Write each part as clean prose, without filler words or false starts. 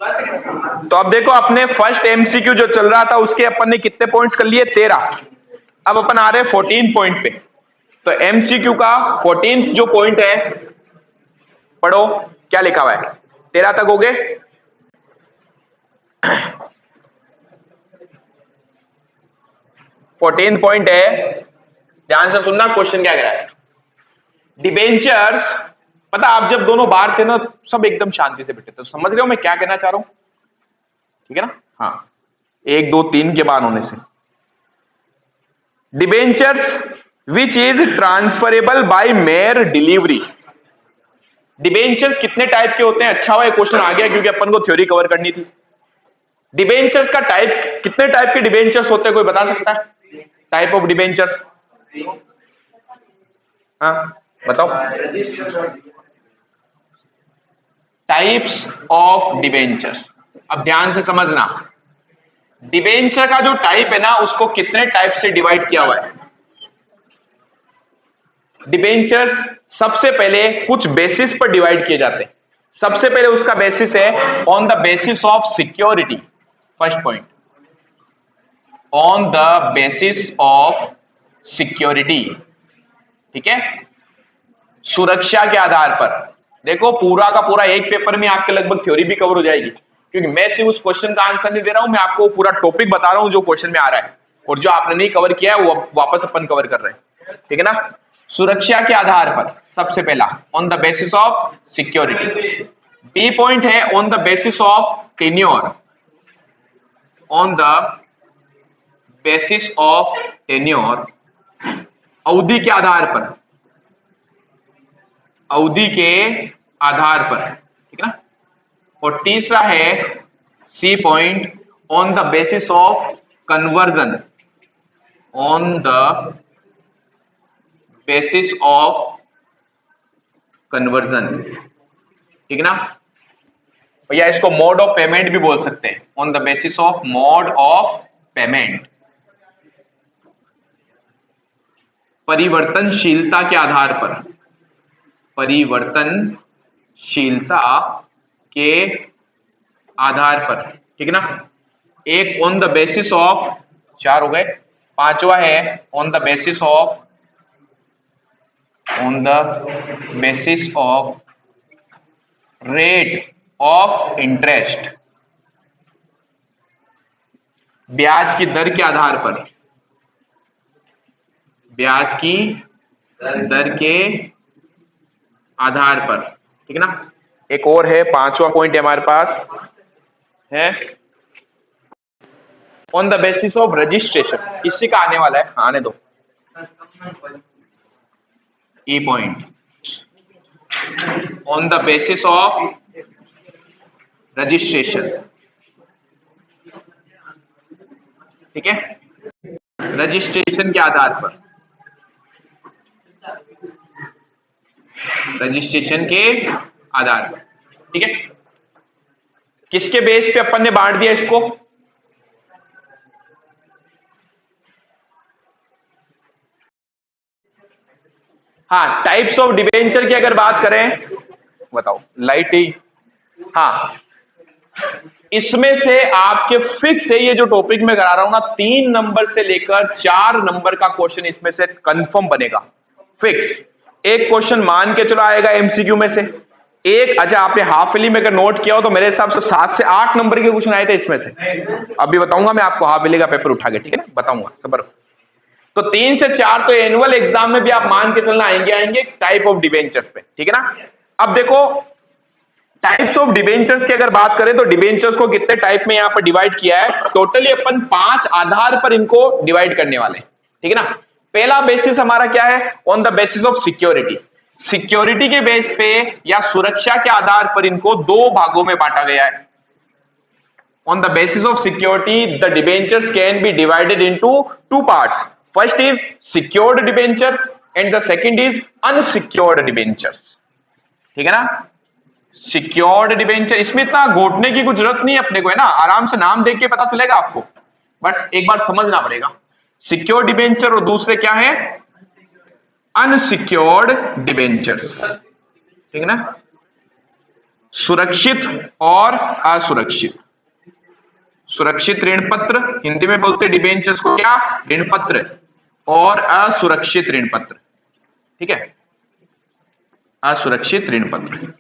तो अब देखो अपने फर्स्ट एमसीक्यू जो चल रहा था उसके अपन ने कितने पॉइंट्स कर लिए, 13। अब अपन आ रहे 14 पॉइंट पे। तो एमसीक्यू का 14 जो पॉइंट है, पढ़ो क्या लिखा हुआ है। 13 तक हो गए। 14 पॉइंट है, ध्यान से सुनना क्वेश्चन क्या कह रहा है। डिबेंचर्स, पता आप जब दोनों बाहर थे ना सब एकदम शांति से बैठे थे, तो समझ रहे हो मैं क्या कहना चाह रहा हूं, ठीक है ना। हाँ, 1 2 3 के बाद होने से। Debentures which is transferable by mere delivery. Debentures कितने टाइप के होते हैं, अच्छा हुआ क्वेश्चन आ गया क्योंकि अपन को थ्योरी कवर करनी थी। डिबेंचर्स का टाइप, कितने टाइप के डिबेंचर्स होते हैं कोई बता सकता है, टाइप ऑफ डिबेंचर्स। हाँ बताओ। टाइप्स ऑफ डिबेंचर्स, अब ध्यान से समझना। डिबेंचर का जो टाइप है ना उसको कितने टाइप से डिवाइड किया हुआ है। डिबेंचर्स सबसे पहले कुछ बेसिस पर डिवाइड किए जाते हैं। सबसे पहले उसका बेसिस है on the basis of security, first point, on the basis of security, ठीक है, सुरक्षा के आधार पर। देखो पूरा का पूरा एक पेपर में आपके लगभग थ्योरी भी कवर हो जाएगी, क्योंकि मैं सिर्फ उस क्वेश्चन का आंसर नहीं दे रहा हूं, मैं आपको पूरा टॉपिक बता रहा हूं जो क्वेश्चन में आ रहा है, और जो आपने नहीं कवर किया है वो वापस अपन कवर कर रहे हैं, ठीक है ना। सुरक्षा के आधार पर सबसे पहला on the basis of security. B point है on the basis of tenure, on the basis of tenure, अवधि के आधार पर, अवधि के आधार पर, ठीक है ना। और तीसरा है C point on the basis of conversion, on the basis of conversion, ठीक है ना। या इसको मोड ऑफ पेमेंट भी बोल सकते हैं, on the basis of mode of payment, परिवर्तनशीलता के आधार पर, परिवर्तनशीलता के आधार पर, ठीक है ना। एक ऑन द बेसिस ऑफ, 4 हो गए, पांचवा है on the basis of, on the basis of rate of interest, ब्याज की दर के आधार पर, ब्याज की दर के आधार पर, ठीक है ना। एक और है, पांचवा पॉइंट हमारे पास है on the basis of registration, इसी का आने वाला है, आने दो। ई point on the basis of registration, ठीक है, रजिस्ट्रेशन के आधार पर, रजिस्ट्रेशन के आधार पर, ठीक है। किसके बेस पे अपन ने बांट दिया इसको, हाँ, टाइप्स ऑफ डिबेंचर की अगर बात करें, बताओ लाइट ही, हाँ, इसमें से आपके फिक्स है, ये जो टॉपिक में करा रहा हूं ना, 3 नंबर से लेकर 4 नंबर का क्वेश्चन इसमें से कंफर्म बनेगा, फिक्स। एक क्वेश्चन मान के चलो आएगा एमसीक्यू में से एक, अच्छा आपने हाफ इयरली में अगर नोट किया हो तो मेरे हिसाब से 7 से 8 नंबर के क्वेश्चन आए थे इसमें से, अभी बताऊंगा मैं आपको हाफ इयरली का पेपर उठा के, ठीक है ना, बताऊंगा सबर। तो 3 से 4 तो एनुअल एग्जाम में भी आप मान के चलना आएंगे टाइप ऑफ डिबेंचर्स पे, ठीक है ना। अब देखो टाइप्स ऑफ डिबेंचर्स की अगर बात करें तो डिबेंचर्स को कितने टाइप में यहां पर डिवाइड किया है, टोटली अपन 5 आधार पर इनको डिवाइड करने वाले हैं, ठीक है ना। पहला बेसिस हमारा क्या है, on the basis of security, security के बेस पे या सुरक्षा के आधार पर इनको 2 भागों में बांटा गया है। On the basis of security the debentures can be divided into 2 parts, first is secured debenture and the second is unsecured debentures, ठीक है ना। सिक्योर्ड डिबेंचर, इसमें इतना घोटने की कुछ जरूरत नहीं है अपने को, है ना, आराम से नाम देख के पता चलेगा आपको, बस एक बार समझना पड़ेगा। सिक्योर्ड डिबेंचर और दूसरे क्या है, अनसिक्योर्ड डिबेंचर्स, ठीक है ना। सुरक्षित और असुरक्षित। सुरक्षित ऋण पत्र, हिंदी में बोलते डिबेंचर्स को क्या, ऋण पत्र, और असुरक्षित ऋण पत्र। ठीक है, असुरक्षित ऋण पत्र।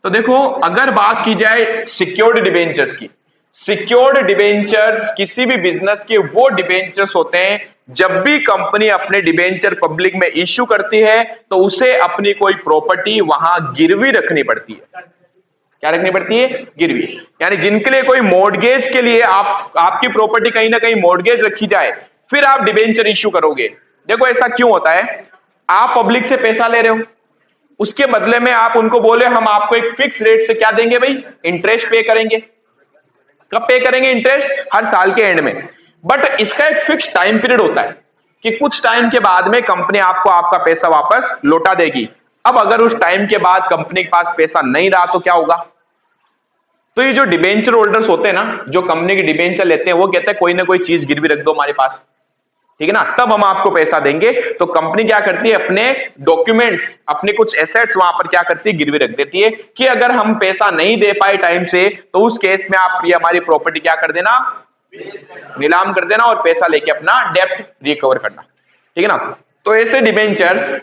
तो देखो, अगर बात की जाए सिक्योर्ड डिबेंचर्स की, सिक्योर्ड डिबेंचर्स किसी भी बिजनेस के वो डिबेंचर्स होते हैं जब भी कंपनी अपने डिबेंचर पब्लिक में इश्यू करती है तो उसे अपनी कोई प्रॉपर्टी वहां गिरवी रखनी पड़ती है। क्या रखनी पड़ती है, गिरवी। यानी जिनके लिए कोई मॉर्गेज के लिए आपकी प्रॉपर्टी कहीं ना कहीं मॉर्गेज रखी जाए, फिर आप डिबेंचर इश्यू करोगे। देखो ऐसा क्यों होता है, आप पब्लिक से पैसा ले रहे हो, उसके बदले में आप उनको बोले हम आपको एक फिक्स रेट से क्या देंगे भाई, इंटरेस्ट पे करेंगे। कब पे करेंगे इंटरेस्ट, हर साल के एंड में। बट इसका एक फिक्स टाइम पीरियड होता है कि कुछ टाइम के बाद में कंपनी आपको आपका पैसा वापस लौटा देगी। अब अगर उस टाइम के बाद कंपनी के पास पैसा नहीं रहा तो क्या होगा। तो ये जो डिबेंचर होल्डर्स होते हैं ना, जो कंपनी की डिबेंचर लेते हैं, वो कहते हैं कोई ना कोई चीज गिरवी रख दो हमारे पास, ठीक है ना, तब हम आपको पैसा देंगे। तो कंपनी क्या करती है, अपने डॉक्यूमेंट्स, अपने कुछ एसेट्स वहां पर क्या करती है, गिरवी रख देती है कि अगर हम पैसा नहीं दे पाए टाइम से तो उस केस में आप ये हमारी प्रॉपर्टी क्या कर देना, नीलाम कर देना और पैसा लेके अपना डेप्ट रिकवर करना। ठीक है ना। तो ऐसे डिबेंचर्स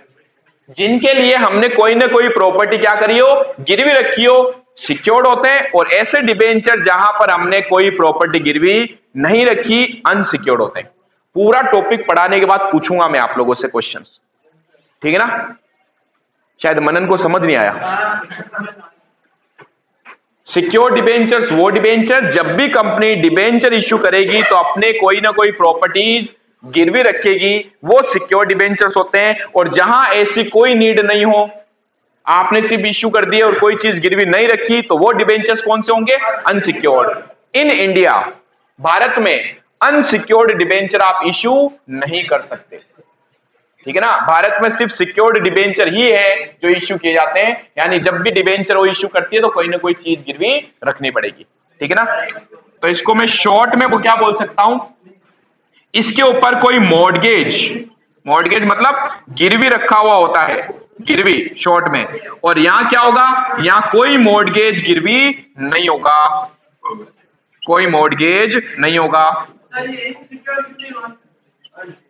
जिनके लिए हमने कोई ना कोई प्रॉपर्टी क्या करी हो, गिरवी रखी हो, सिक्योर्ड होते हैं। और ऐसे डिबेंचर जहां पर हमने कोई प्रॉपर्टी गिरवी नहीं रखी, अनसिक्योर्ड होते हैं। पूरा टॉपिक पढ़ाने के बाद पूछूंगा मैं आप लोगों से क्वेश्चंस, ठीक है ना। शायद मनन को समझ नहीं आया। सिक्योर्ड डिबेंचर्स वो डिबेंचर जब भी कंपनी डिबेंचर इश्यू करेगी तो अपने कोई ना कोई प्रॉपर्टीज गिरवी रखेगी, वो सिक्योर्ड डिबेंचर्स होते हैं। और जहां ऐसी कोई नीड नहीं हो, आपने सिर्फ इश्यू कर दिया और कोई चीज गिरवी नहीं रखी, तो वो डिबेंचर्स कौन से होंगे, अनसिक्योर्ड। इन इंडिया, भारत में अनसिक्योर्ड डिबेंचर आप इश्यू नहीं कर सकते, ठीक है ना। भारत में सिर्फ सिक्योर्ड डिबेंचर ही है जो इश्यू किए जाते हैं। यानी जब भी डिबेंचर वो इश्यू करती है तो कोई ना कोई चीज गिरवी रखनी पड़ेगी, ठीक है ना। तो इसको मैं शॉर्ट में वो क्या बोल सकता हूं, इसके ऊपर कोई मॉर्गेज, मॉर्गेज मतलब गिरवी रखा हुआ होता है, गिरवी शॉर्ट में। और यहां क्या होगा, यहां कोई मॉर्गेज गिरवी नहीं होगा, कोई मॉर्गेज नहीं होगा।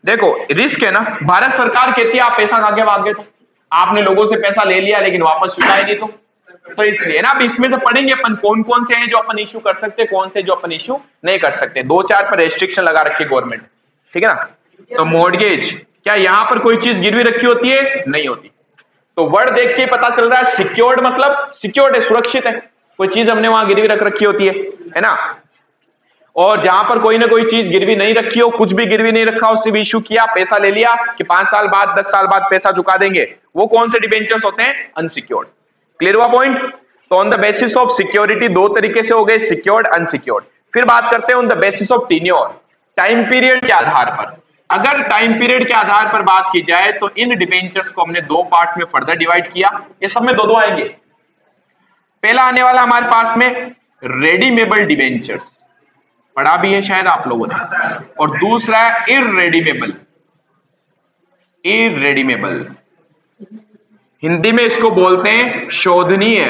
देखो रिस्क है ना, भारत सरकार कहती है आप पैसा खा भाग गए, तो आपने लोगों से पैसा ले लिया लेकिन वापस चुकाए नहीं, तो इसलिए ना अब इसमें से पढ़ेंगे अपन कौन कौन से हैं जो अपन इश्यू कर सकते हैं, कौन से जो अपन इश्यू नहीं कर सकते। 2-4 पर रेस्ट्रिक्शन लगा रखी गवर्नमेंट, ठीक है ना। तो मॉर्गेज, क्या यहां पर कोई चीज गिरवी रखी होती है, नहीं होती। तो वर्ड देख के पता चल रहा है सिक्योर्ड मतलब सिक्योर्ड है, सुरक्षित है, कोई चीज हमने वहां गिरवी रख रखी होती है ना। और जहां पर कोई ना कोई चीज गिरवी नहीं रखी हो, कुछ भी गिरवी नहीं रखा हो, सिर्फ इश्यू किया, पैसा ले लिया कि 5 साल बाद 10 साल बाद पैसा चुका देंगे, वो कौन से डिबेंचर्स होते हैं, अनसिक्योर्ड। क्लियर हुआ पॉइंट। तो on the basis of security दो तरीके से हो गए, सिक्योर्ड, अनसिक्योर्ड। फिर बात करते हैं on the basis of tenure, time period के आधार पर। अगर टाइम पीरियड के आधार पर बात की जाए तो इन डिबेंचर्स को हमने 2 पार्ट में फर्दर डिवाइड किया। ये सब में 2-2 आएंगे। पहला आने वाला हमारे पास में रेडीमेबल डिबेंचर्स, पढ़ा भी है शायद आप लोगों ने। और दूसरा है इररेडीमेबल, इररेडीमेबल हिंदी में इसको बोलते हैं शोधनीय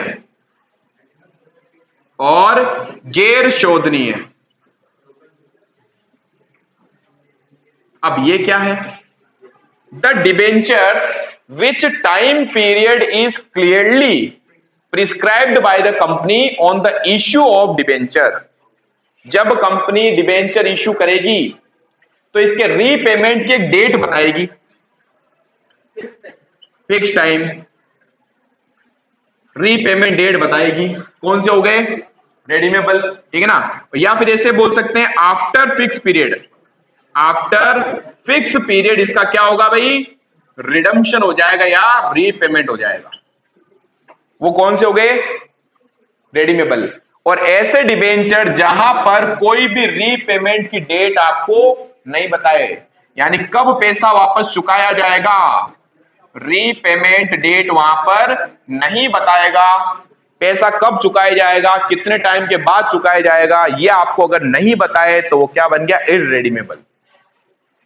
और गैर शोधनीय। अब ये क्या है, the debentures which time period is clearly prescribed by the company on the issue of debenture. जब कंपनी डिबेंचर इश्यू करेगी तो इसके रीपेमेंट की एक डेट बताएगी, फिक्स टाइम रीपेमेंट डेट बताएगी। कौन से हो गए, रेडीमेबल, ठीक है ना। या फिर ऐसे बोल सकते हैं after fix period, after fix period इसका क्या होगा भाई, रिडम्पशन हो जाएगा या रीपेमेंट हो जाएगा। वो कौन से हो गए, रेडीमेबल। और ऐसे डिबेंचर जहां पर कोई भी रीपेमेंट की डेट आपको नहीं बताए, यानी कब पैसा वापस चुकाया जाएगा, रीपेमेंट डेट वहां पर नहीं बताएगा। पैसा कब चुकाया जाएगा, कितने टाइम के बाद चुकाया जाएगा, ये आपको अगर नहीं बताए तो वो क्या बन गया, इररेडीमेबल।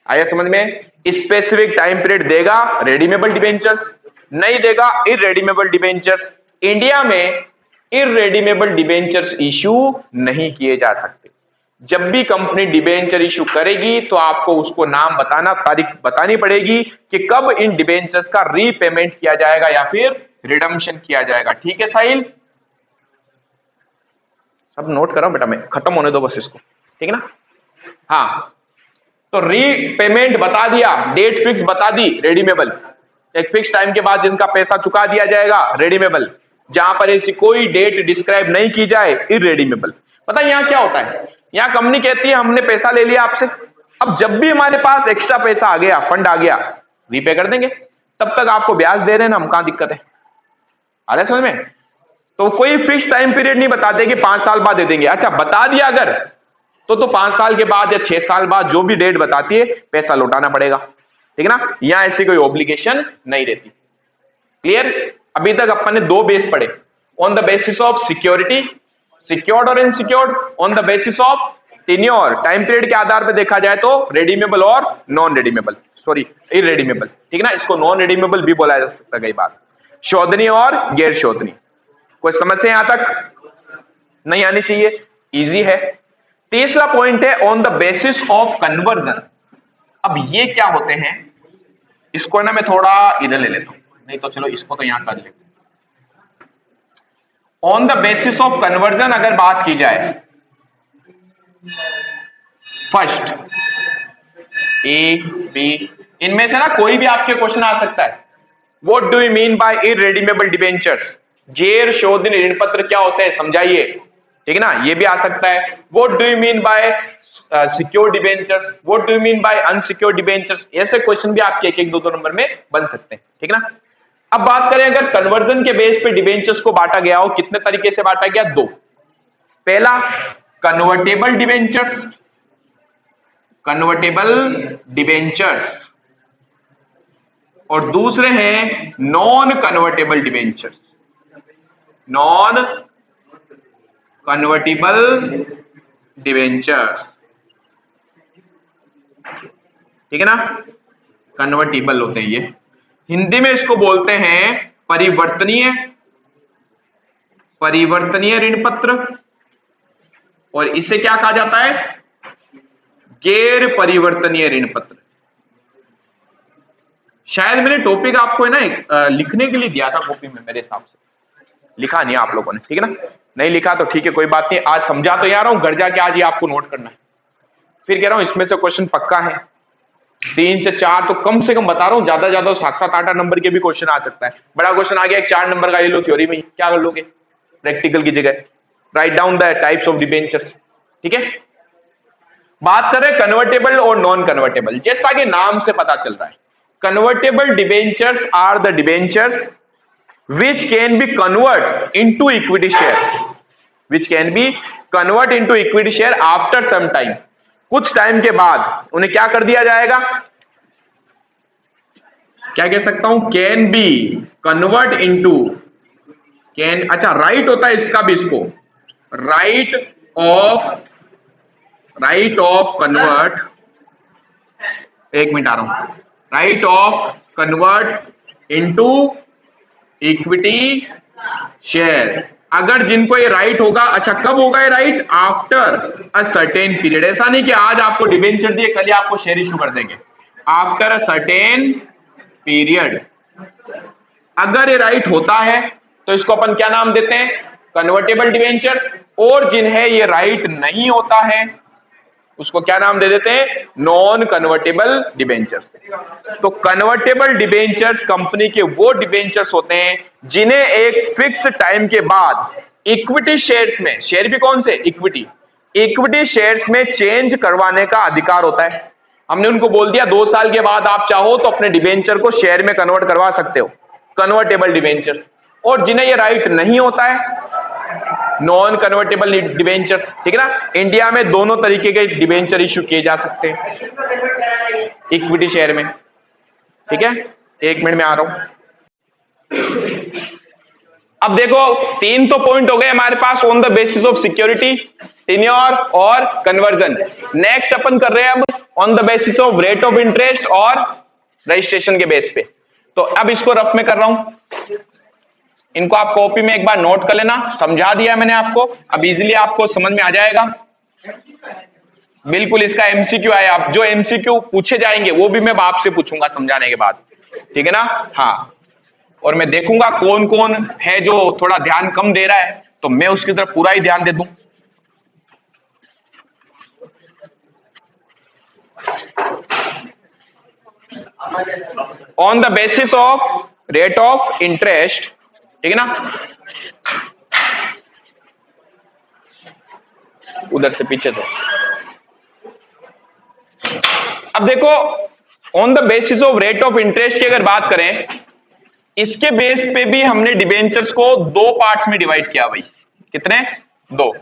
आया समझ में। स्पेसिफिक टाइम पीरियड देगा रेडीमेबल डिबेंचर्स, नहीं देगा इररेडीमेबल डिबेंचर्स। इंडिया में इररेडीमेबल डिबेंचर्स इश्यू नहीं किए जा सकते। जब भी कंपनी डिबेंचर इश्यू करेगी तो आपको उसको नाम बताना, तारीख बतानी पड़ेगी कि कब इन डिबेंचर्स का रीपेमेंट किया जाएगा या फिर रिडम्पशन किया जाएगा। ठीक है साहिल, सब नोट करो बेटा, मैं खत्म होने दो बस इसको, ठीक है ना। हाँ, तो रीपेमेंट बता दिया, डेट फिक्स बता दी रेडीमेबल, एक फिक्स टाइम के बाद जिनका पैसा चुका दिया जाएगा रेडीमेबल, जहां पर ऐसी कोई डेट डिस्क्राइब नहीं की जाए इररेडीमेबल। पता है यहां क्या होता है, यहां कंपनी कहती है हमने पैसा ले लिया आपसे, अब जब भी हमारे पास एक्स्ट्रा पैसा आ गया, फंड आ गया, रीपे कर देंगे, तब तक आपको ब्याज दे रहे हैं ना, हम कहां दिक्कत है, आ रहा समझ में। तो कोई फिक्स टाइम पीरियड नहीं बताते कि 5 साल बाद दे देंगे, अच्छा बता दिया अगर तो 5 साल के बाद या 6 साल बाद जो भी डेट बताती है पैसा लौटाना पड़ेगा, ठीक है ना। यहां ऐसी कोई ऑब्लिगेशन नहीं रहती। क्लियर, अभी तक अपन ने 2 बेस पढ़े, on the basis of security, secured और insecured, on the basis of tenure, time period के आधार पर देखा जाए तो रेडीमेबल और नॉन रेडीमेबल, सॉरी इररेडीमेबल, ठीक है ना, इसको नॉन रेडीमेबल भी बोला जा सकता है कई बार, शोधनी और गैर शोधनी। कोई समस्या यहां तक नहीं आनी चाहिए, इजी है। तीसरा पॉइंट है on the basis of conversion. अब ये क्या होते हैं, इसको ना मैं थोड़ा इधर ले लेता हूं, नहीं तो चलो इसको तो यहां कर लेते। On the basis of conversion अगर बात की जाए, फर्स्ट ए बी, इनमें से ना कोई भी आपके क्वेश्चन आ सकता है। What do you mean by irredeemable debentures, गैर शोधनीय ऋण पत्र क्या होते हैं समझाइए, ठीक है ना, ये भी आ सकता है। What do you mean by secure debentures, what do you mean by unsecure debentures, ऐसे क्वेश्चन भी आपके 1-1, 2-2 नंबर में बन सकते हैं, ठीक है ना। अब बात करें अगर कन्वर्जन के बेस पे डिबेंचर्स को बांटा गया हो, कितने तरीके से बांटा गया, 2। पहला कन्वर्टेबल डिबेंचर्स, कन्वर्टेबल डिबेंचर्स, और दूसरे हैं non convertible debentures, non convertible debentures, ठीक है ना, कन्वर्टेबल होते हैं ये, हिंदी में इसको बोलते हैं परिवर्तनीय, परिवर्तनीय ऋण पत्र, और इसे क्या कहा जाता है, गैर परिवर्तनीय ऋण पत्र। शायद मैंने टॉपिक आपको है ना लिखने के लिए दिया था कॉपी में, मेरे हिसाब से लिखा नहीं आप लोगों ने, ठीक है ना, नहीं लिखा तो ठीक है कोई बात नहीं, आज समझा तो यार हूं, घर जाके आज ही आपको नोट करना है। फिर कह रहा हूं इसमें से क्वेश्चन पक्का है, 3 से 4 तो कम से कम बता रहा हूं, ज्यादा ज्यादा 7-8 नंबर के भी क्वेश्चन आ सकता है। बड़ा क्वेश्चन आ गया 4 नंबर का, ये लो थ्योरी में क्या कर लोगे प्रैक्टिकल की जगह, write down the types of debentures, ठीक है। बात करें कन्वर्टेबल और नॉन कन्वर्टेबल, जैसा कि नाम से पता चलता है, convertible debentures are the debentures which can be convert into equity share, which can be convert into equity share after some time, कुछ टाइम के बाद उन्हें क्या कर दिया जाएगा, क्या कह सकता हूं, can be convert into, can, अच्छा राइट होता है इसका भी, इसको राइट ऑफ कन्वर्ट, एक मिनट आ रहा हूं, right of convert into equity share, अगर जिनको ये राइट होगा, अच्छा कब होगा ये right, after a certain period, ऐसा नहीं कि आज आपको डिबेंचर दिए कल ही आपको शेयर इशू कर देंगे, आफ्टर अ सर्टेन पीरियड अगर ये राइट होता है तो इसको अपन क्या नाम देते हैं, कन्वर्टेबल डिबेंचर्स, और जिन्हें ये राइट नहीं होता है उसको क्या नाम दे देते हैं, नॉन कन्वर्टेबल डिबेंचर्स। तो कन्वर्टेबल डिबेंचर्स कंपनी के वो डिबेंचर्स होते हैं जिन्हें एक फिक्स टाइम के बाद इक्विटी शेयर्स में, शेयर भी कौन से, इक्विटी शेयर्स में चेंज करवाने का अधिकार होता है। हमने उनको बोल दिया 2 साल के बाद आप चाहो तो अपने डिबेंचर को शेयर में कन्वर्ट करवा सकते हो, कन्वर्टेबल डिबेंचर्स, और जिन्हें ये राइट नहीं होता है नॉन कन्वर्टेबल डिबेंचर्स, ठीक है ना। इंडिया में दोनों तरीके के डिबेंचर इश्यू किए जा सकते हैं इक्विटी शेयर में, ठीक है, 1 मिनट में आ रहा हूं। अब देखो 3 तो पॉइंट हो गए हमारे पास, on the basis of security, tenure और कन्वर्जन। नेक्स्ट अपन कर रहे हैं अब on the basis of rate of interest और रजिस्ट्रेशन के बेस पे। तो अब इसको रफ में कर रहा हूं, इनको आप कॉपी में एक बार नोट कर लेना, समझा दिया मैंने आपको, अब इजीली आपको समझ में आ जाएगा। बिल्कुल इसका एमसीक्यू आया, आप जो एमसीक्यू पूछे जाएंगे वो भी मैं आपसे पूछूंगा समझाने के बाद, ठीक है ना। हाँ, और मैं देखूंगा कौन कौन है जो थोड़ा ध्यान कम दे रहा है, तो मैं उसकी तरफ पूरा ही ध्यान दे दूं। On the basis of rate of interest, ठीक है ना, उधर से पीछे से। अब देखो, on the basis of rate of interest की अगर बात करें, इसके बेस पे भी हमने डिबेंचर्स को दो पार्ट्स में डिवाइड किया भाई। कितने? दो।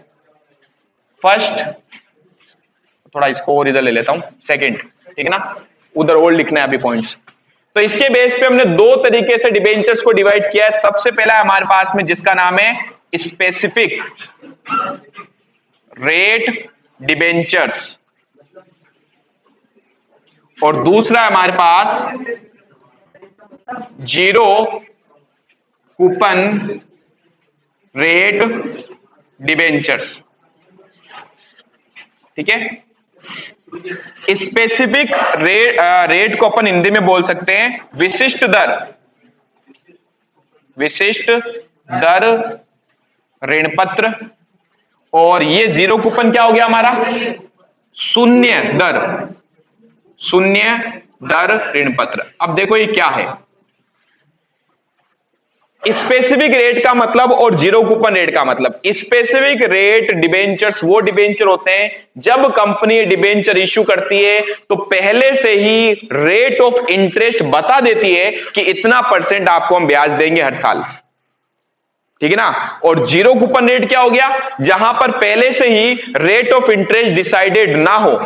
फर्स्ट, थोड़ा इसको और इधर ले लेता हूं, सेकंड, ठीक है ना, उधर और लिखना है अभी पॉइंट्स। तो इसके बेस पे हमने दो तरीके से डिबेंचर्स को डिवाइड किया है। सबसे पहला हमारे पास में जिसका नाम है स्पेसिफिक रेट डिबेंचर्स, और दूसरा हमारे पास जीरो कूपन रेट डिबेंचर्स, ठीक है। स्पेसिफिक रेट को अपन हिंदी में बोल सकते हैं विशिष्ट दर, विशिष्ट दर ऋणपत्र, और ये जीरो कूपन क्या हो गया हमारा? शून्य दर, शून्य दर ऋणपत्र। अब देखो ये क्या है, स्पेसिफिक रेट का मतलब और जीरो कूपन रेट का मतलब। स्पेसिफिक रेट डिबेंचर्स वो डिबेंचर होते हैं जब कंपनी डिबेंचर इश्यू करती है तो पहले से ही रेट ऑफ इंटरेस्ट बता देती है कि इतना % आपको हम ब्याज देंगे हर साल, ठीक है ना। और जीरो कूपन रेट क्या हो गया? जहां पर पहले से ही रेट ऑफ इंटरेस्ट डिसाइडेड ना हो,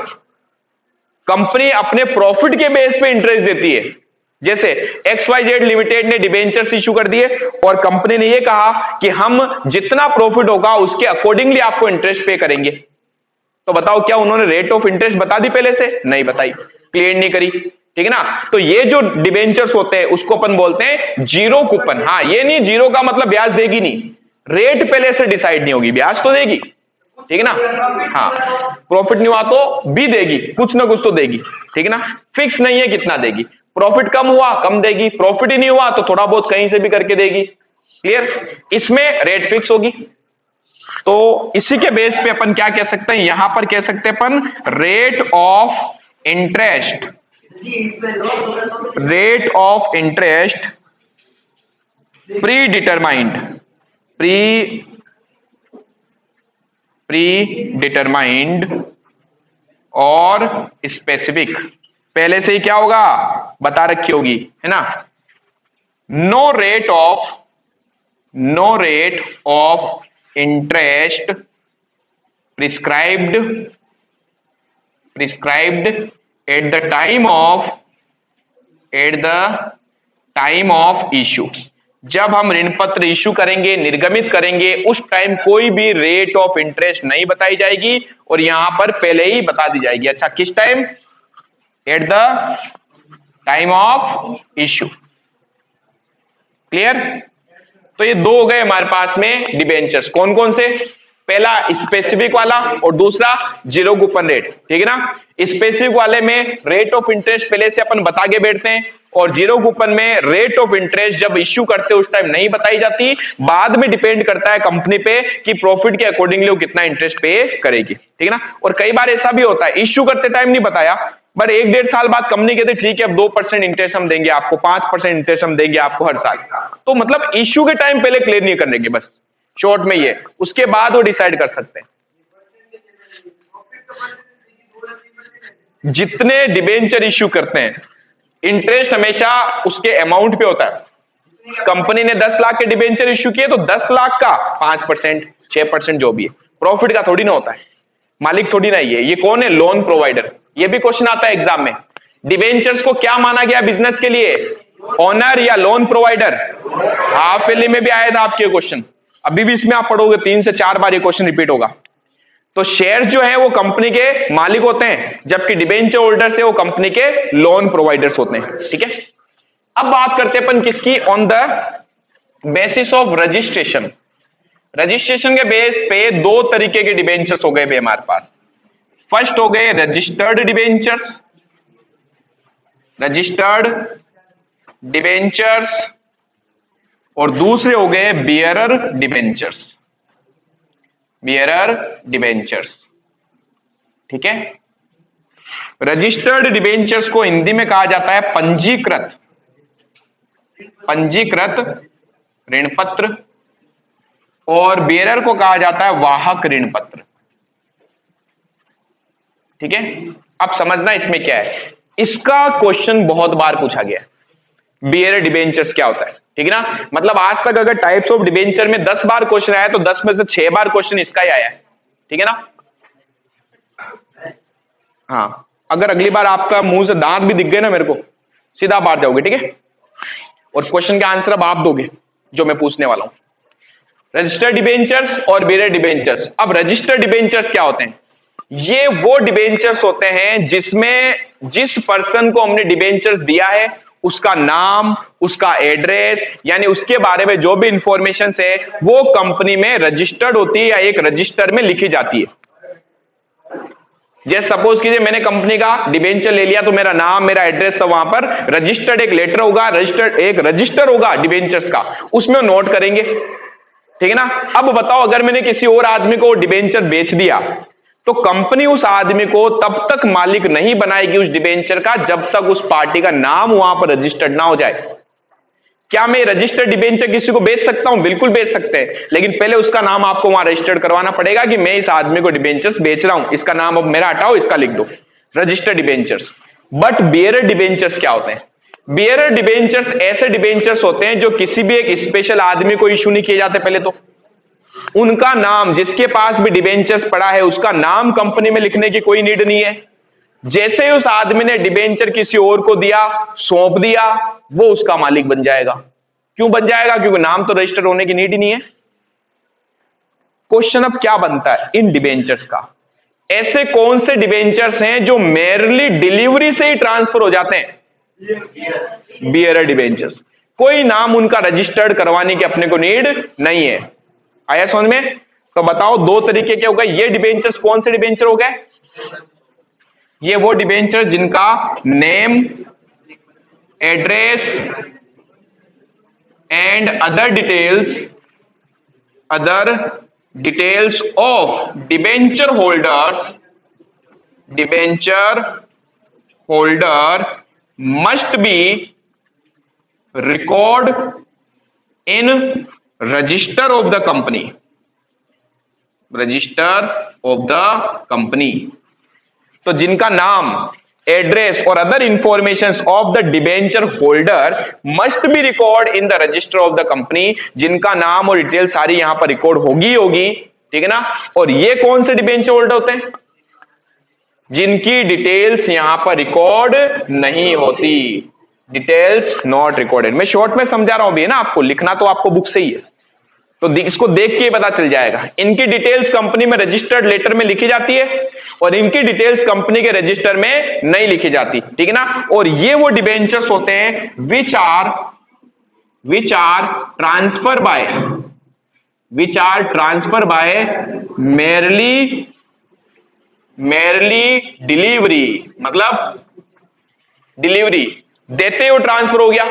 कंपनी अपने प्रॉफिट के बेस पे इंटरेस्ट देती है। जैसे XYZ लिमिटेड ने डिबेंचर्स इश्यू कर दिए और कंपनी ने यह कहा कि हम जितना प्रॉफिट होगा उसके अकॉर्डिंगली आपको इंटरेस्ट पे करेंगे। तो बताओ क्या उन्होंने रेट ऑफ इंटरेस्ट बता दी पहले से? नहीं बताई, क्लियर नहीं करी, ठीक है ना। तो ये जो डिबेंचर्स होते हैं उसको अपन बोलते हैं जीरो कूपन। हाँ, ये नहीं जीरो का मतलब ब्याज देगी नहीं, रेट पहले से डिसाइड नहीं होगी, ब्याज तो देगी, ठीक है ना। हाँ, प्रॉफिट नहीं हुआ तो भी देगी, कुछ ना कुछ तो देगी, ठीक है ना। फिक्स नहीं है कितना देगी, प्रॉफिट कम हुआ कम देगी, प्रॉफिट ही नहीं हुआ तो थोड़ा बहुत कहीं से भी करके देगी, क्लियर। इसमें रेट फिक्स होगी। तो इसी के बेस पे अपन क्या कह सकते हैं, यहां पर कह सकते हैं अपन rate of interest, rate of interest pre determined, pre determined और स्पेसिफिक, पहले से ही क्या होगा बता रखी होगी, है ना। No rate of interest prescribed at the time of issue. जब हम ऋण पत्र इश्यू करेंगे, निर्गमित करेंगे, उस टाइम कोई भी रेट ऑफ इंटरेस्ट नहीं बताई जाएगी और यहां पर पहले ही बता दी जाएगी। अच्छा, किस time? Eight the time of issue, clear. तो ये दो हो गए हमारे पास में डिबेंचर्स, कौन कौन से? पहला स्पेसिफिक वाला और दूसरा जीरो कूपन रेट, ठीक है ना। स्पेसिफिक वाले में रेट ऑफ इंटरेस्ट पहले से अपन बता के बैठते हैं और जीरो कूपन में रेट ऑफ इंटरेस्ट जब इश्यू करते हैं उस टाइम नहीं बताई जाती, बाद में डिपेंड करता है कंपनी पे कि प्रॉफिट के अकॉर्डिंगली वो कितना इंटरेस्ट पे करेगी, ठीक है ना। और कई बार ऐसा भी होता है इश्यू करते टाइम नहीं बताया, बट 1-1.5 साल बाद कंपनी कहते ठीक है अब 2% इंटरेस्ट हम देंगे आपको, 5% इंटरेस्ट हम देंगे आपको हर साल। तो मतलब इश्यू के टाइम पहले क्लियर नहीं करने के, बस शॉर्ट में ये, उसके बाद वो डिसाइड कर सकते हैं। जितने डिबेंचर इश्यू करते हैं इंटरेस्ट हमेशा उसके अमाउंट पे होता है। कंपनी ने 10 लाख के डिबेंचर इश्यू किए तो 10 लाख का 5%, 6% जो भी है, प्रॉफिट का थोड़ी ना होता है, मालिक थोड़ी ना ये कौन है? Loan provider. ये भी क्वेश्चन आता है एग्जाम में, डिबेंचर्स को क्या माना गया बिजनेस के लिए, ओनर या लोन प्रोवाइडर? हाफ ईयरली में भी आया था आपके क्वेश्चन, अभी भी इसमें आप पढ़ोगे 3 से 4 बार ये क्वेश्चन रिपीट होगा। तो शेयर जो है वो कंपनी के मालिक होते हैं, जबकि डिबेंचर होल्डर्स है वो कंपनी के लोन प्रोवाइडर्स होते हैं, ठीक है। अब बात करते हैं अपन किसकी? On the basis of registration, registration के बेस पे दो तरीके के डिबेंचर्स हो गए हमारे पास। फर्स्ट हो गए रजिस्टर्ड डिबेंचर्स, रजिस्टर्ड डिबेंचर्स, और दूसरे हो गए बियरर डिबेंचर्स, बियरर डिबेंचर्स। ठीक है, रजिस्टर्ड डिबेंचर्स को हिंदी में कहा जाता है पंजीकृत, पंजीकृत ऋण पत्र, और बेरर को कहा जाता है वाहक ऋण पत्र। ठीक है, अब समझना इसमें क्या है, इसका क्वेश्चन बहुत बार पूछा गया है, बेरर डिबेंचर्स क्या होता है। ठीक है ना, मतलब आज तक अगर टाइप्स ऑफ डिबेंचर में 10 बार क्वेश्चन आया तो 10 में से 6 बार क्वेश्चन इसका ही आया है। ठीक है ना, हाँ, अगर अगली बार आपका मुंह से दांत भी दिख गए ना मेरे को, सीधा बाहर जाओगे। ठीक है, और क्वेश्चन का आंसर अब आप दोगे जो मैं पूछने वाला हूं। रजिस्टर्ड डिबेंचर्स और बेरर डिबेंचर्स। अब रजिस्टर्ड डिबेंचर्स क्या होते हैं, ये वो डिबेंचर्स होते हैं जिसमें जिस पर्सन को हमने डिबेंचर्स दिया है उसका नाम, उसका एड्रेस, यानी उसके बारे में जो भी इंफॉर्मेशन है वो कंपनी में रजिस्टर्ड होती है या एक रजिस्टर में लिखी जाती है। जैसे सपोज कीजिए मैंने कंपनी का डिबेंचर ले लिया तो मेरा नाम, मेरा एड्रेस सब वहां पर रजिस्टर्ड, एक लेटर होगा, रजिस्टर्ड एक रजिस्टर होगा डिबेंचर्स का, उसमें नोट करेंगे। ठीक है ना, अब बताओ अगर मैंने किसी और आदमी को डिबेंचर बेच दिया तो कंपनी उस आदमी को तब तक मालिक नहीं बनाएगी उस डिबेंचर का जब तक उस पार्टी का नाम वहां पर रजिस्टर्ड ना हो जाए। क्या मैं रजिस्टर्ड डिबेंचर किसी को बेच सकता हूं? बिल्कुल बेच सकते हैं, लेकिन पहले उसका नाम आपको वहां रजिस्टर्ड करवाना पड़ेगा कि मैं इस आदमी को डिबेंचर्स बेच रहा हूं, इसका नाम अब मेरा हटाओ, इसका लिख दो, registered debentures. But bearer debentures क्या होते हैं? बियरर डिबेंचर्स ऐसे डिबेंचर्स होते हैं जो किसी भी एक स्पेशल आदमी को इश्यू नहीं किए जाते। पहले तो उनका नाम, जिसके पास भी डिबेंचर्स पड़ा है उसका नाम कंपनी में लिखने की कोई नीड नहीं है। जैसे ही उस आदमी ने डिबेंचर किसी और को दिया, सौंप दिया, वो उसका मालिक बन जाएगा। क्यों बन जाएगा? क्योंकि नाम तो रजिस्टर होने की नीड ही नहीं है। क्वेश्चन अब क्या बनता है इन डिबेंचर्स का, ऐसे कौन से डिबेंचर्स हैं जो मेयरली डिलीवरी से ही ट्रांसफर हो जाते हैं? बियरर डिबेंचर्स, कोई नाम उनका रजिस्टर्ड करवाने की अपने को नीड नहीं है। आया समझ में? तो बताओ दो तरीके के हो गए ये डिबेंचर्स, कौन से डिबेंचर हो गए? ये वो डिबेंचर जिनका name, address and other details of debenture holder must be record in register of the company. तो जिनका नाम, एड्रेस और other information of the debenture holder must be record in the register of the company, जिनका नाम और detail सारी यहां पर रिकॉर्ड होगी। ठीक है ना, और ये कौन से डिबेंचर होल्डर होते हैं? जिनकी डिटेल्स यहां पर रिकॉर्ड नहीं होती, डिटेल्स नॉट रिकॉर्डेड। मैं शॉर्ट में समझा रहा हूं भी, है ना, आपको लिखना तो आपको बुक से ही है, तो इसको देख के पता चल जाएगा। इनकी डिटेल्स कंपनी में रजिस्टर्ड लेटर में लिखी जाती है और इनकी डिटेल्स कंपनी के रजिस्टर में नहीं लिखी जाती। ठीक है ना, और ये वो डिबेंचर्स होते हैं which are transfer by merely delivery, मतलब डिलीवरी देते हो ट्रांसफर हो गया,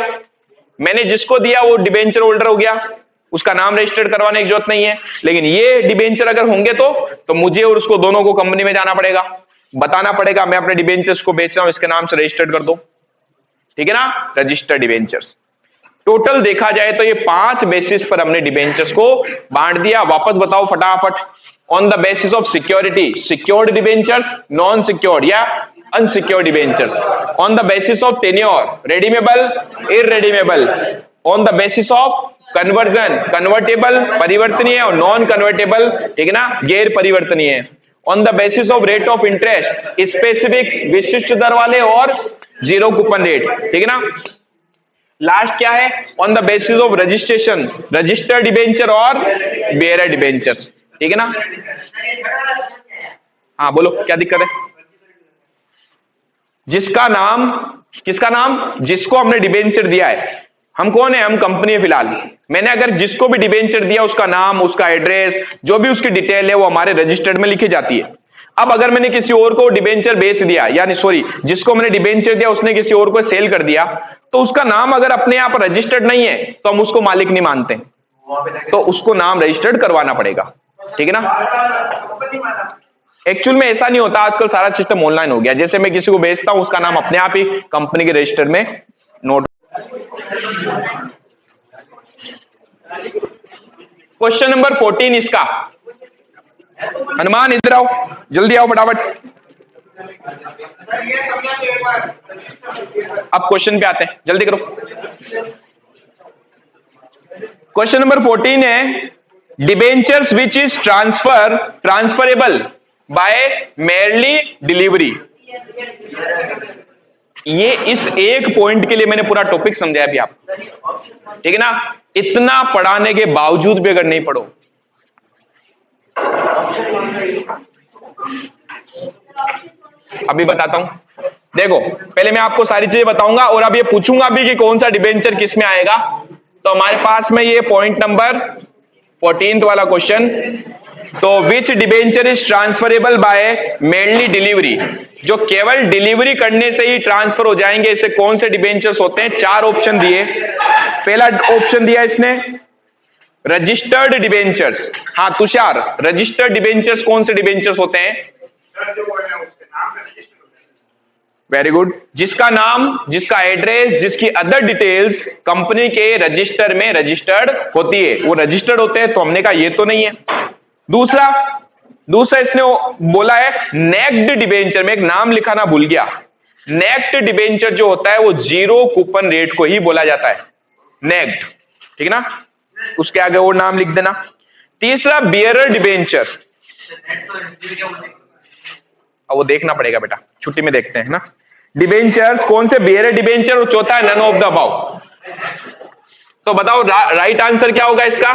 मैंने जिसको दिया वो डिबेंचर होल्डर हो गया, उसका नाम रजिस्टर्ड करवाने की जरूरत नहीं है। लेकिन ये डिबेंचर अगर होंगे तो मुझे और उसको दोनों को कंपनी में जाना पड़ेगा, बताना पड़ेगा मैं अपने डिबेंचर्स को बेच रहा हूं, इसके नाम से रजिस्टर्ड कर दो। ठीक है ना, रजिस्टर्ड डिबेंचर्स। टोटल देखा जाए तो ये 5 बेसिस पर हमने डिबेंचर्स को बांट दिया। वापस बताओ फटाफट। On the basis of security, secured debentures, non secured या unsecured debentures. On the basis of tenure, redeemable, irredeemable. On the basis of conversion, convertible, परिवर्तनीय, और नॉन कन्वर्टेबल, ठीक है ना, गैर परिवर्तनीय। On the basis of rate of interest, specific, विशिष्ट दर वाले, और जीरो कूपन रेट। ठीक है ना। लास्ट क्या है? On the basis of registration, registered debenture और बेयरर डिबेंचर्स। ठीक है ना। हाँ बोलो, क्या दिक्कत है? जिसका नाम, किसका नाम? जिसको हमने डिबेंचर दिया है हम कौन है? हम कंपनी है फिलहाल। मैंने अगर जिसको भी डिबेंचर दिया उसका नाम, उसका एड्रेस, जो भी उसकी डिटेल है वो हमारे रजिस्टर्ड में लिखी जाती है। अब अगर मैंने किसी और को डिबेंचर बेच दिया, यानी सॉरी, जिसको मैंने डिबेंचर दिया उसने किसी और को सेल कर दिया, तो उसका नाम अगर अपने आप रजिस्टर्ड नहीं है तो हम उसको मालिक नहीं मानते, तो उसको नाम रजिस्टर्ड करवाना पड़ेगा। ठीक है ना? एक्चुअल में ऐसा नहीं होता, आजकल सारा सिस्टम ऑनलाइन हो गया। जैसे मैं किसी को बेचता हूं उसका नाम अपने आप ही कंपनी के रजिस्टर में नोट। क्वेश्चन नंबर 14 इसका। हनुमान इधर आओ, जल्दी आओ फटाफट। अब क्वेश्चन पे आते हैं, जल्दी करो। क्वेश्चन नंबर 14 है, debentures which is transferable by merely delivery. ये इस एक पॉइंट के लिए मैंने पूरा टॉपिक समझाया अभी आपको। ठीक है ना? इतना पढ़ाने के बावजूद भी अगर नहीं पढ़ो, अभी बताता हूं। देखो, पहले मैं आपको सारी चीजें बताऊंगा और अब ये पूछूंगा भी कि कौन सा डिबेंचर किस में आएगा। तो हमारे पास में ये पॉइंट नंबर 14 वाला क्वेश्चन, तो which debenture is transferable by mainly delivery, जो केवल डिलीवरी करने से ही ट्रांसफर हो जाएंगे, इसे कौन से डिबेंचर्स होते हैं? 4 ऑप्शन दिए। पहला ऑप्शन दिया इसने रजिस्टर्ड डिबेंचर्स। हाँ तुषार, रजिस्टर्ड डिबेंचर्स कौन से डिबेंचर्स होते हैं? Very good. जिसका नाम, जिसका एड्रेस, जिसकी अदर डिटेल्स कंपनी के रजिस्टर में रजिस्टर्ड होती है, वो रजिस्टर्ड होते हैं। तो हमने कहा ये तो नहीं है। दूसरा इसने बोला है नेक्ड डिबेंचर। में एक नाम लिखाना भूल गया। नेक्ड डिबेंचर जो होता है वो 0 कूपन रेट को ही बोला जाता है, नेक्ड। ठीक है ना? उसके आगे और नाम लिख देना। तीसरा बियरर डिबेंचर, अब वो देखना पड़ेगा बेटा, छुट्टी में देखते हैं ना। डिबेंचर्स कौन से? Bearer debenture. और चौथा है नन ऑफ द अबव। तो बताओ राइट आंसर क्या होगा इसका?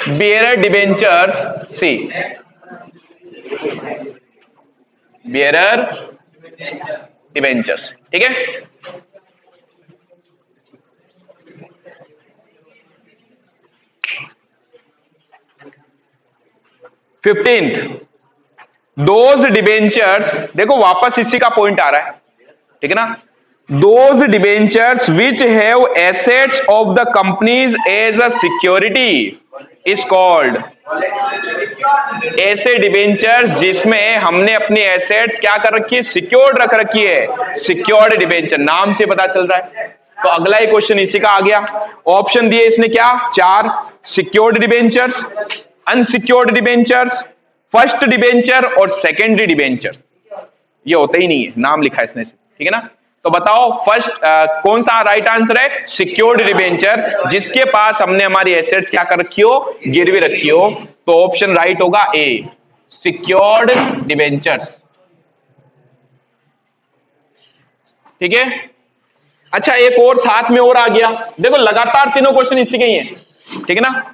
बियरर डिबेंचर्स, सी, बियरर डिबेंचर्स। ठीक है? फिफ्टींथ, दोज डिबेंचर्स, देखो वापस इसी का पॉइंट आ रहा है। ठीक है ना? Those debentures which have assets of the companies as a security is called. ऐसे डिबेंचर्स जिसमें हमने अपनी एसेट्स क्या कर रखी है? सिक्योर्ड रख रखी है, सिक्योर्ड डिबेंचर। नाम से पता चल रहा है। तो अगला ही क्वेश्चन इसी का आ गया। ऑप्शन दिए इसने क्या? 4। Secured debentures, unsecured debentures, first debenture और सेकेंडरी डिबेंचर। ये होता ही नहीं है, नाम लिखा है इसने। ठीक है ना? तो बताओ फर्स्ट कौन सा राइट आंसर है? सिक्योर्ड डिबेंचर, जिसके पास हमने हमारी एसेट्स क्या कर रखी हो? गिरवी रखी हो। तो ऑप्शन राइट होगा ए, सिक्योर्ड डिबेंचर्स। ठीक है? अच्छा, एक और साथ में और आ गया। देखो लगातार तीनों क्वेश्चन इसी के ही हैं। ठीक है ना?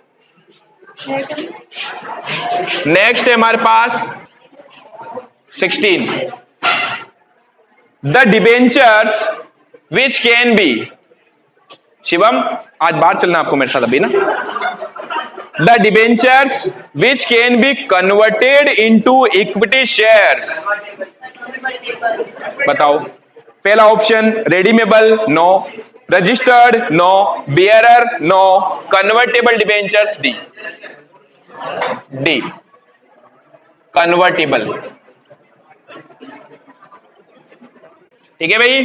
नेक्स्ट है हमारे पास 16, the debentures which can be. Shivam, आज बाहर चलना आपको मेरे साथ अभी ना। The debentures which can be converted into equity shares. बताओ। पहला option redeemable, no. Registered, no. Bearer, no. Convertible debentures, D. D, convertible. ठीक है भाई?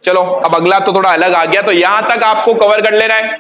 चलो अब अगला तो थोड़ा अलग आ गया, तो यहां तक आपको कवर कर लेना है।